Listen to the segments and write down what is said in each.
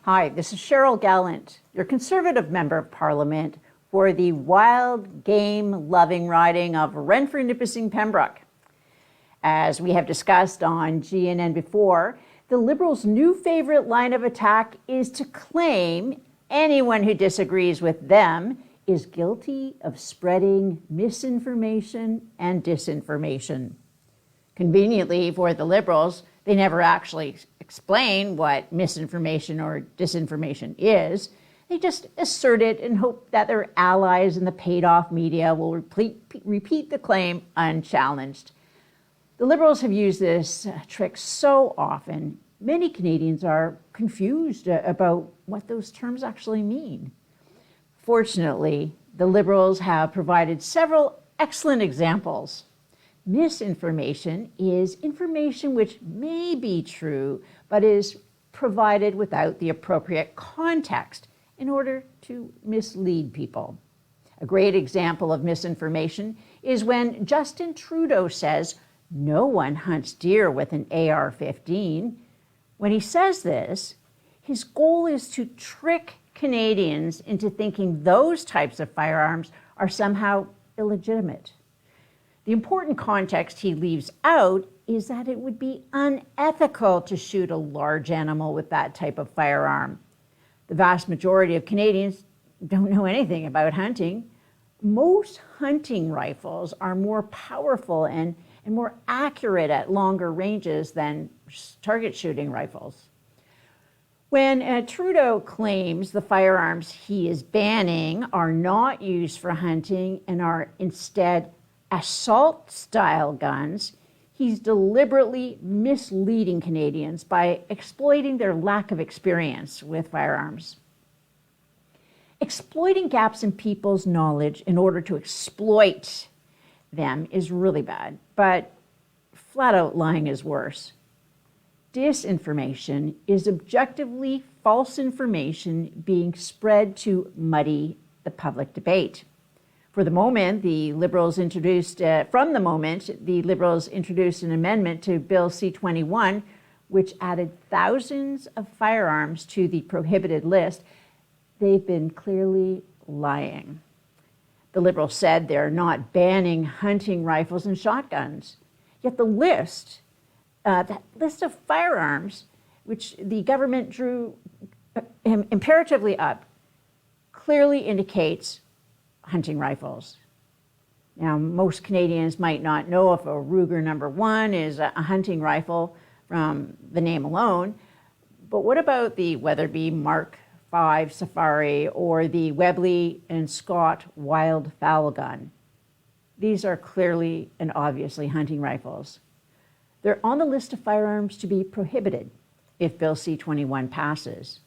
Hi, this is Cheryl Gallant, your Conservative Member of Parliament for the wild game-loving riding of Renfrew-Nipissing-Pembroke. As we have discussed on GNN before, the Liberals' new favorite line of attack is to claim anyone who disagrees with them is guilty of spreading misinformation and disinformation. Conveniently for the Liberals, they never actually explain what misinformation or disinformation is. They just assert it and hope that their allies in the paid-off media will repeat the claim unchallenged. The Liberals have used this trick so often, many Canadians are confused about what those terms actually mean. Fortunately, the Liberals have provided several excellent examples. Misinformation is information which may be true, but is provided without the appropriate context in order to mislead people. A great example of misinformation is when Justin Trudeau says no one hunts deer with an AR-15. When he says this, his goal is to trick Canadians into thinking those types of firearms are somehow illegitimate. The important context he leaves out is that it would be unethical to shoot a large animal with that type of firearm. The vast majority of Canadians don't know anything about hunting. Most hunting rifles are more powerful and more accurate at longer ranges than target shooting rifles. When Trudeau claims the firearms he is banning are not used for hunting and are instead assault-style guns, he's deliberately misleading Canadians by exploiting their lack of experience with firearms. Exploiting gaps in people's knowledge in order to exploit them is really bad, but flat-out lying is worse. Disinformation is objectively false information being spread to muddy the public debate. From the moment the Liberals introduced an amendment to Bill C-21, which added thousands of firearms to the prohibited list, they've been clearly lying. The Liberals said they're not banning hunting rifles and shotguns, yet that list of firearms, which the government drew imperatively up, clearly indicates hunting rifles. Now, most Canadians might not know if a Ruger No. 1 is a hunting rifle from the name alone, but what about the Weatherby Mark V Safari or the Webley and Scott Wildfowl gun? These are clearly and obviously hunting rifles. They're on the list of firearms to be prohibited if Bill C-21 passes.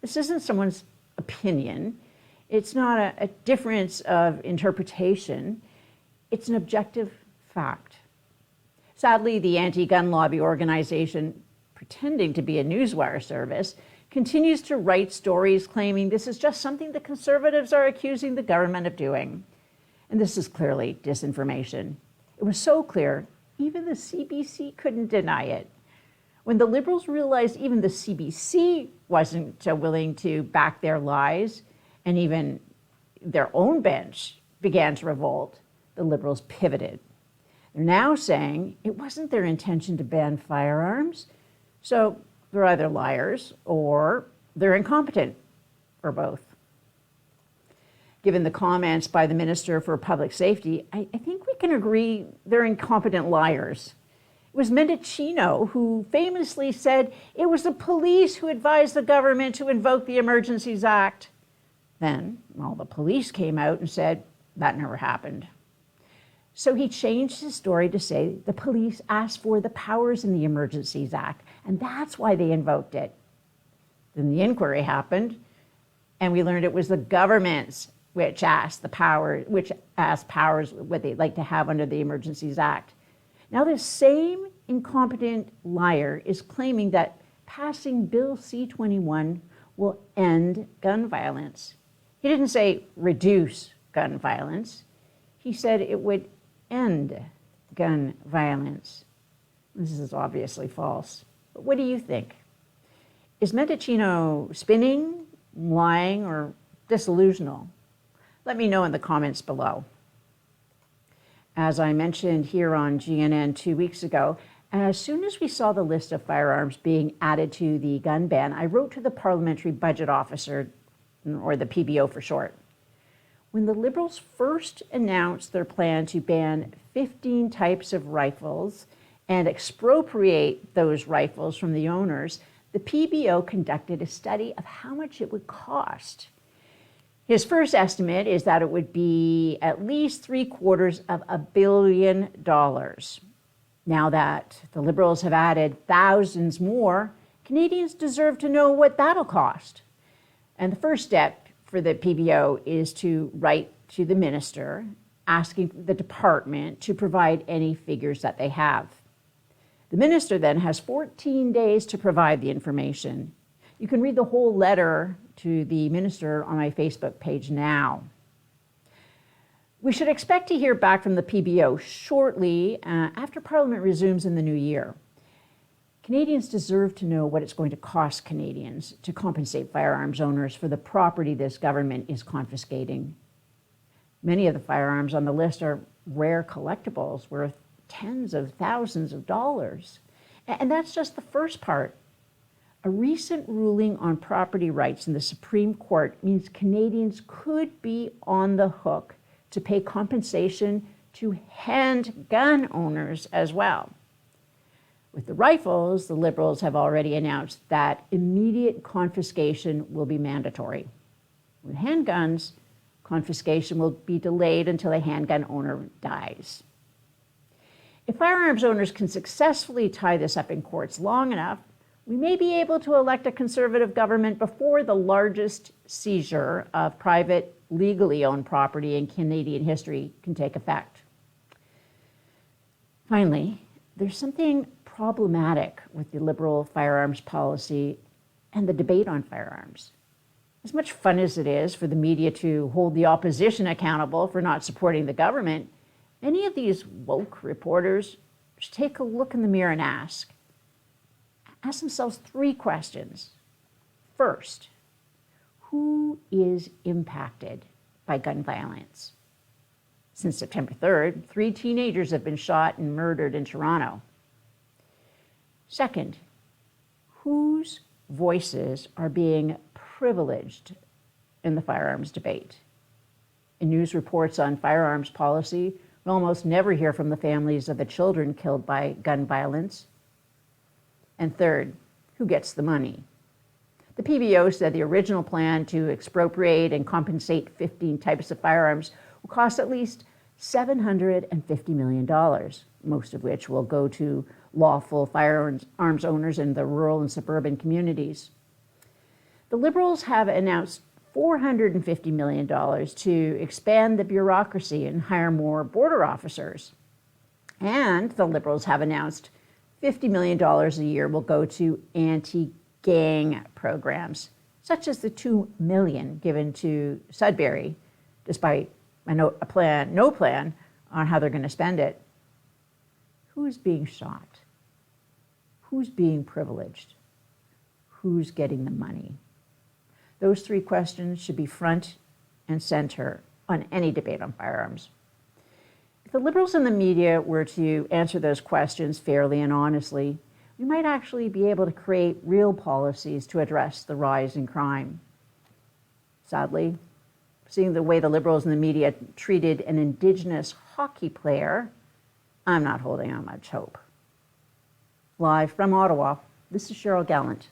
This isn't someone's opinion. It's not a difference of interpretation. It's an objective fact. Sadly, the anti-gun lobby organization, pretending to be a newswire service, continues to write stories claiming this is just something the Conservatives are accusing the government of doing. And this is clearly disinformation. It was so clear, even the CBC couldn't deny it. When the Liberals realized even the CBC wasn't willing to back their lies, and even their own bench began to revolt, the Liberals pivoted. They're now saying it wasn't their intention to ban firearms, so they're either liars or they're incompetent, or both. Given the comments by the Minister for Public Safety, I think we can agree they're incompetent liars. It was Mendicino who famously said it was the police who advised the government to invoke the Emergencies Act. Then, the police came out and said that never happened. So he changed his story to say the police asked for the powers in the Emergencies Act, and that's why they invoked it. Then the inquiry happened, and we learned it was the governments which asked powers what they'd like to have under the Emergencies Act. Now this same incompetent liar is claiming that passing Bill C-21 will end gun violence. He didn't say reduce gun violence. He said it would end gun violence. This is obviously false. But what do you think? Is Mendocino spinning, lying, or disillusional? Let me know in the comments below. As I mentioned here on GNN 2 weeks ago, as soon as we saw the list of firearms being added to the gun ban, I wrote to the Parliamentary Budget Officer, or the PBO for short. When the Liberals first announced their plan to ban 15 types of rifles and expropriate those rifles from the owners, the PBO conducted a study of how much it would cost. His first estimate is that it would be at least $750 million. Now that the Liberals have added thousands more, Canadians deserve to know what that'll cost. And the first step for the PBO is to write to the minister, asking the department to provide any figures that they have. The minister then has 14 days to provide the information. You can read the whole letter to the minister on my Facebook page now. We should expect to hear back from the PBO shortly after Parliament resumes in the new year. Canadians deserve to know what it's going to cost Canadians to compensate firearms owners for the property this government is confiscating. Many of the firearms on the list are rare collectibles worth tens of thousands of dollars. And that's just the first part. A recent ruling on property rights in the Supreme Court means Canadians could be on the hook to pay compensation to handgun owners as well. With the rifles, the Liberals have already announced that immediate confiscation will be mandatory. With handguns, confiscation will be delayed until a handgun owner dies. If firearms owners can successfully tie this up in courts long enough, we may be able to elect a Conservative government before the largest seizure of private, legally owned property in Canadian history can take effect. Finally, there's something problematic with the Liberal firearms policy and the debate on firearms. As much fun as it is for the media to hold the opposition accountable for not supporting the government, many of these woke reporters should take a look in the mirror and ask themselves 3 questions. First, who is impacted by gun violence? Since September 3rd, 3 teenagers have been shot and murdered in Toronto. Second, whose voices are being privileged in the firearms debate? In news reports on firearms policy, we almost never hear from the families of the children killed by gun violence. And third, who gets the money? The PBO said the original plan to expropriate and compensate 15 types of firearms will cost at least $750 million, most of which will go to lawful firearms owners in the rural and suburban communities. The Liberals have announced $450 million to expand the bureaucracy and hire more border officers. And the Liberals have announced $50 million a year will go to anti-gang programs, such as the $2 million given to Sudbury, despite no plan on how they're going to spend it. Who's being shot? Who's being privileged? Who's getting the money? Those 3 questions should be front and center on any debate on firearms. If the Liberals and the media were to answer those questions fairly and honestly, we might actually be able to create real policies to address the rise in crime. Sadly, seeing the way the Liberals and the media treated an Indigenous hockey player, I'm not holding out much hope. Live from Ottawa, this is Cheryl Gallant.